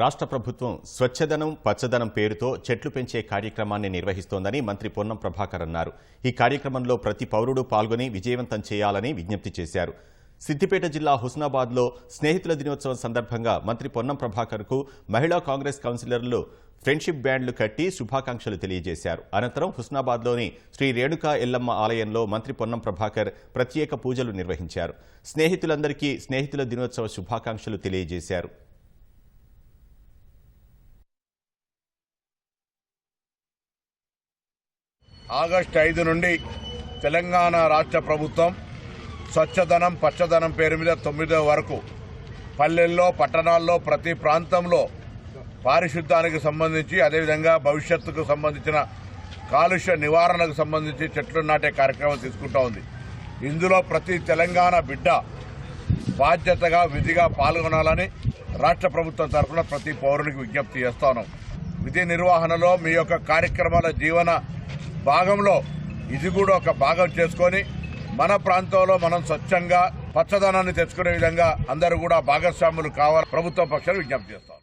రాష్ట్ర ప్రభుత్వం స్వచ్ఛదనం పచ్చదనం పేరుతో చెట్లు పెంచే కార్యక్రమాన్ని నిర్వహిస్తోందని మంత్రి పొన్నం ప్రభాకర్ అన్నారు. ఈ కార్యక్రమంలో ప్రతి పౌరుడు పాల్గొని విజయవంతం చేయాలని విజ్ఞప్తి చేశారు. సిద్దిపేట జిల్లా హుస్నాబాద్లో స్నేహితుల దినోత్సవం సందర్భంగా మంత్రి పొన్నం ప్రభాకర్కు మహిళా కాంగ్రెస్ కౌన్సిలర్లు ఫ్రెండ్షిప్ బ్యాండ్లు కట్టి శుభాకాంక్షలు తెలియజేశారు. అనంతరం హుస్నాబాద్లోని శ్రీ రేణుకా ఎల్లమ్మ ఆలయంలో మంత్రి పొన్నం ప్రభాకర్ ప్రత్యేక పూజలు నిర్వహించారు. స్నేహితులందరికీ స్నేహితుల దినోత్సవ శుభాకాంక్షలు తెలియజేశారు. ఆగస్టు 5 నుండి తెలంగాణ రాష్ట్ర ప్రభుత్వం స్వచ్ఛదనం పచ్చదనం పేరు మీద 9వ వరకు పల్లెల్లో పట్టణాల్లో ప్రతి ప్రాంతంలో పారిశుద్ధ్యానికి సంబంధించి అదేవిధంగా భవిష్యత్తుకు సంబంధించిన కాలుష్య నివారణకు సంబంధించి చెట్లు నాటే కార్యక్రమం తీసుకుంటా ఉంది. ఇందులో ప్రతి తెలంగాణ బిడ్డ బాధ్యతగా విధిగా పాల్గొనాలని రాష్ట్ర ప్రభుత్వం తరఫున ప్రతి పౌరునికి విజ్ఞప్తి చేస్తాను. విధి నిర్వహణలో మీ యొక్క కార్యక్రమాల జీవన భాగంలో ఇది కూడా ఒక భాగం చేసుకొని మన ప్రాంతంలో మనం స్వచ్ఛంగా పచ్చదనాన్ని తెచ్చుకునే విధంగా అందరూ కూడా భాగస్వాములు కావాలని ప్రభుత్వ పక్షాలు విజ్ఞప్తి చేస్తాం.